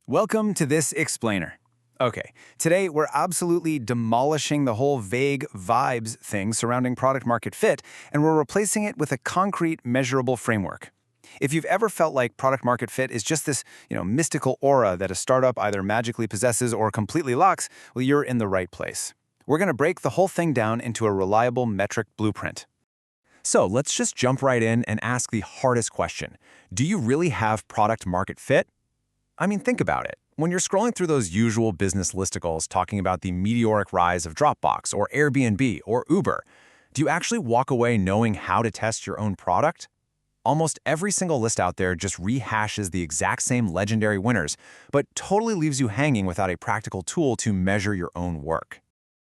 Welcome to this explainer. Okay, today we're absolutely demolishing the whole vague vibes thing surrounding product market fit, and we're replacing it with a concrete, measurable framework. If you've ever felt like product market fit is just this, mystical aura that a startup either magically possesses or completely lacks, well, you're in the right place. We're going to break the whole thing down into a reliable metric blueprint. So let's just jump right in and ask the hardest question. Do you really have product market fit? I mean, think about it. When you're scrolling through those usual business listicles talking about the meteoric rise of Dropbox or Airbnb or Uber, do you actually walk away knowing how to test your own product? Almost every single list out there just rehashes the exact same legendary winners, but totally leaves you hanging without a practical tool to measure your own work.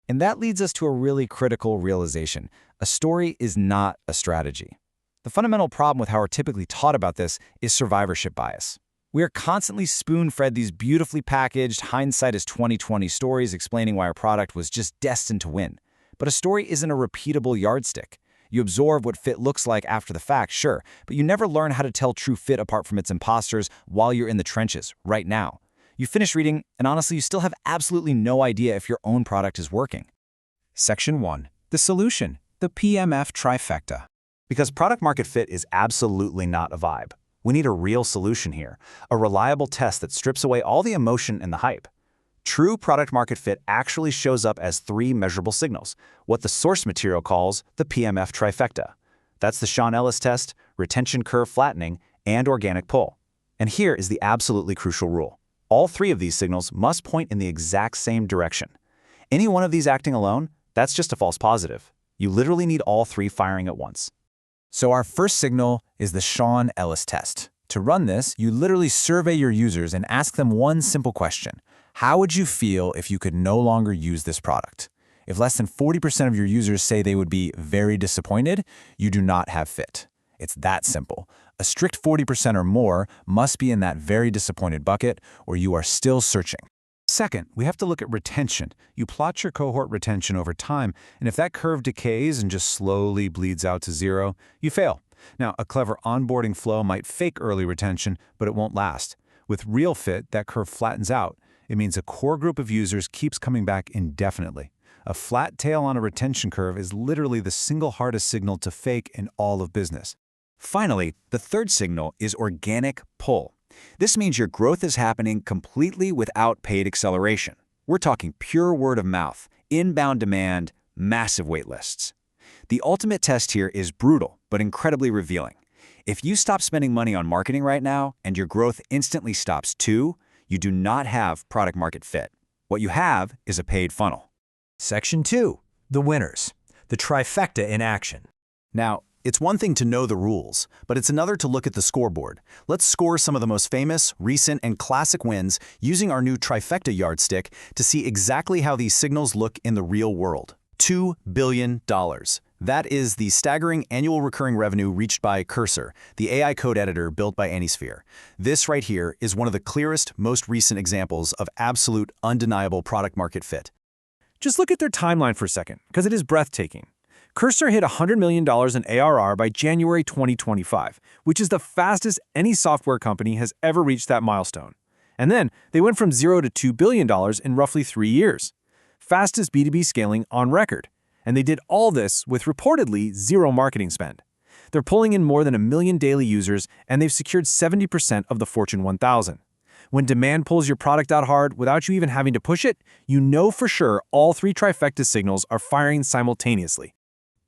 And that leads us to a really critical realization. A story is not a strategy. The fundamental problem with how we're typically taught about this is survivorship bias. We are constantly spoon-fed these beautifully packaged, hindsight is 2020 stories explaining why our product was just destined to win. But a story isn't a repeatable yardstick. You absorb what fit looks like after the fact, sure, but you never learn how to tell true fit apart from its imposters while you're in the trenches, right now. You finish reading, and honestly, you still have absolutely no idea if your own product is working. Section 1. The solution. The PMF Trifecta. Because product market fit is absolutely not a vibe. We need a real solution here, a reliable test that strips away all the emotion and the hype. True product market fit actually shows up as 3 measurable signals, what the source material calls the PMF Trifecta. That's the Sean Ellis test, retention curve flattening, and organic pull. And here is the absolutely crucial rule. All 3 of these signals must point in the exact same direction. Any one of these acting alone, that's just a false positive. You literally need all 3 firing at once. So our first signal is the Sean Ellis test. To run this, you literally survey your users and ask them one simple question. How would you feel if you could no longer use this product? If less than 40% of your users say they would be very disappointed, you do not have fit. It's that simple. A strict 40% or more must be in that very disappointed bucket, or you are still searching. Second, we have to look at retention. You plot your cohort retention over time, and if that curve decays and just slowly bleeds out to 0, you fail. Now, a clever onboarding flow might fake early retention, but it won't last. With real fit, that curve flattens out. It means a core group of users keeps coming back indefinitely. A flat tail on a retention curve is literally the single hardest signal to fake in all of business. Finally, the third signal is organic pull. This means your growth is happening completely without paid acceleration. We're talking pure word of mouth, inbound demand, massive wait lists. The ultimate test here is brutal, but incredibly revealing. If you stop spending money on marketing right now and your growth instantly stops too, you do not have product market fit. What you have is a paid funnel. Section 2. The winners. The trifecta in action. Now, it's one thing to know the rules, but it's another to look at the scoreboard. Let's score some of the most famous, recent, and classic wins using our new trifecta yardstick to see exactly how these signals look in the real world. $2 billion. That is the staggering annual recurring revenue reached by Cursor, the AI code editor built by Anysphere. This right here is one of the clearest, most recent examples of absolute, undeniable product market fit. Just look at their timeline for a second, because it is breathtaking. Cursor hit $100 million in ARR by January 2025, which is the fastest any software company has ever reached that milestone. And then they went from 0 to $2 billion in roughly 3 years. Fastest B2B scaling on record. And they did all this with reportedly 0 marketing spend. They're pulling in more than 1 million daily users, and they've secured 70% of the Fortune 1000. When demand pulls your product out hard without you even having to push it, you know for sure all 3 trifecta signals are firing simultaneously.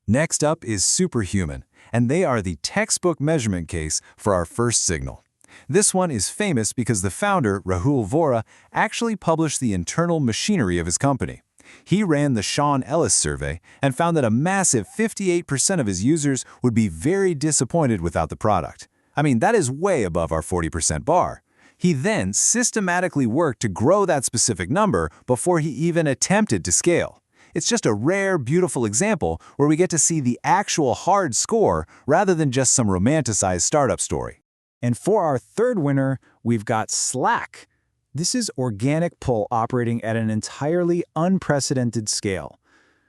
Next up is Superhuman, and they are the textbook measurement case for our first signal. This one is famous because the founder, Rahul Vora, actually published the internal machinery of his company. He ran the Sean Ellis survey and found that a massive 58% of his users would be very disappointed without the product. I mean, that is way above our 40% bar. He then systematically worked to grow that specific number before he even attempted to scale. It's just a rare, beautiful example where we get to see the actual hard score rather than just some romanticized startup story. And for our third winner, we've got Slack. This is organic pull operating at an entirely unprecedented scale.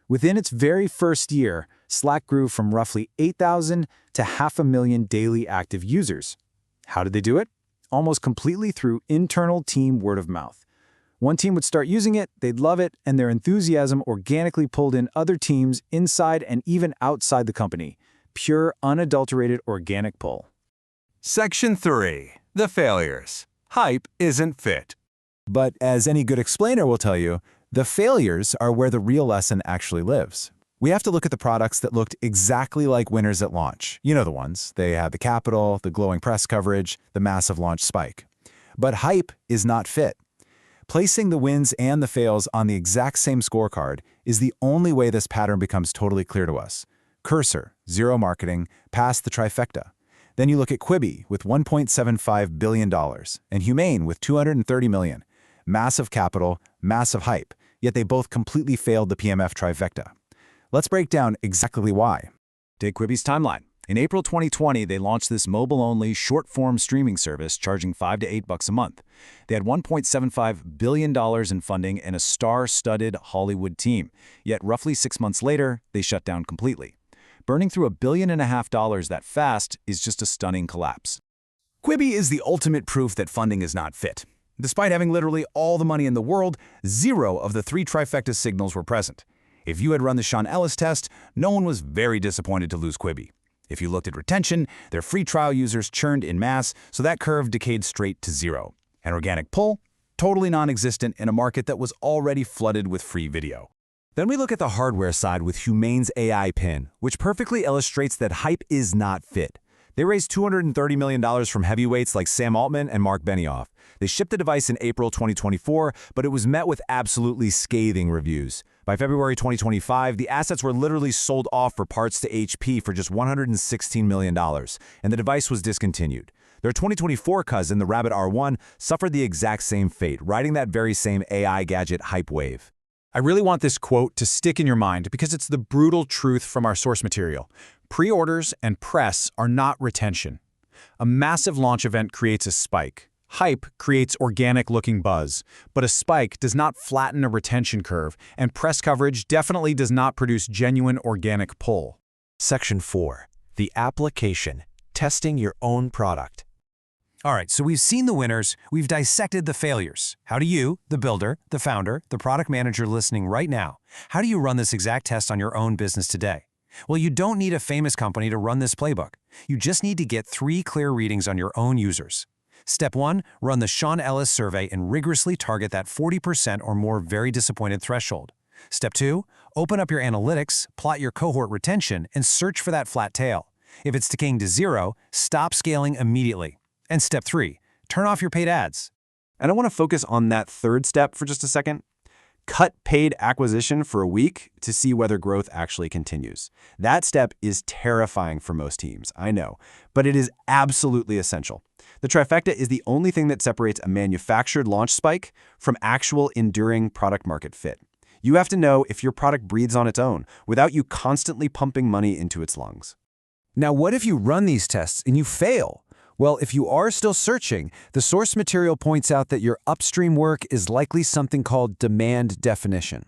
Within its very first year, Slack grew from roughly 8,000 to 500,000 daily active users. How did they do it? almost completely through internal team word of mouth. One team would start using it, they'd love it, and their enthusiasm organically pulled in other teams inside and even outside the company. Pure, unadulterated organic pull. Section 3. The failures. Hype isn't fit. But as any good explainer will tell you, the failures are where the real lesson actually lives. We have to look at the products that looked exactly like winners at launch. You know the ones. They had the capital, the glowing press coverage, the massive launch spike. But hype is not fit. Placing the wins and the fails on the exact same scorecard is the only way this pattern becomes totally clear to us. Cursor, zero marketing, passed the trifecta. Then you look at Quibi with $1.75 billion and Humane with $230 million. Massive capital, massive hype, yet they both completely failed the PMF Trifecta. Let's break down exactly why. Take Quibi's timeline. In April 2020, they launched this mobile-only, short-form streaming service charging $5 to $8 a month. They had $1.75 billion in funding and a star-studded Hollywood team. Yet roughly 6 months later, they shut down completely. Burning through $1.5 billion that fast is just a stunning collapse. Quibi is the ultimate proof that funding is not fit. Despite having literally all the money in the world, 0 of the 3 trifecta signals were present. If you had run the Sean Ellis test, no one was very disappointed to lose Quibi. If you looked at retention, their free trial users churned en masse, so that curve decayed straight to 0. And organic pull? Totally non-existent in a market that was already flooded with free video. Then we look at the hardware side with Humane's AI pin, which perfectly illustrates that hype is not fit. They raised $230 million from heavyweights like Sam Altman and Marc Benioff. They shipped the device in April 2024, but it was met with absolutely scathing reviews. By February 2025, the assets were literally sold off for parts to HP for just $116 million, and the device was discontinued. Their 2024 cousin, the Rabbit R1, suffered the exact same fate, riding that very same AI gadget hype wave. I really want this quote to stick in your mind because it's the brutal truth from our source material. Pre-orders and press are not retention. A massive launch event creates a spike. Hype creates organic-looking buzz, but a spike does not flatten a retention curve, and press coverage definitely does not produce genuine organic pull. Section 4. The application. Testing your own product. All right, so we've seen the winners, we've dissected the failures. How do you, the builder, the founder, the product manager listening right now, how do you run this exact test on your own business today? Well, you don't need a famous company to run this playbook. You just need to get 3 clear readings on your own users. Step 1, run the Sean Ellis survey and rigorously target that 40% or more very disappointed threshold. Step 2, open up your analytics, plot your cohort retention, and search for that flat tail. If it's decaying to 0, stop scaling immediately. And step 3, turn off your paid ads. And I want to focus on that third step for just a second. Cut paid acquisition for a week to see whether growth actually continues. That step is terrifying for most teams, I know, but it is absolutely essential. The trifecta is the only thing that separates a manufactured launch spike from actual enduring product market fit. You have to know if your product breathes on its own without you constantly pumping money into its lungs. Now, what if you run these tests and you fail? Well, if you are still searching, the source material points out that your upstream work is likely something called demand definition.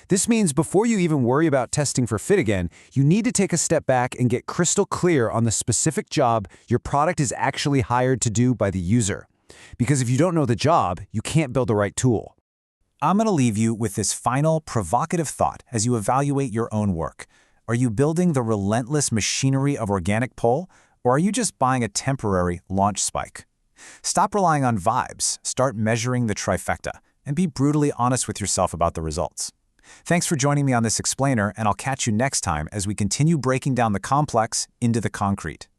This means before you even worry about testing for fit again, you need to take a step back and get crystal clear on the specific job your product is actually hired to do by the user. Because if you don't know the job, you can't build the right tool. I'm going to leave you with this final provocative thought as you evaluate your own work. Are you building the relentless machinery of organic pull? Or are you just buying a temporary launch spike? Stop relying on vibes, start measuring the trifecta, and be brutally honest with yourself about the results. Thanks for joining me on this explainer, and I'll catch you next time as we continue breaking down the complex into the concrete.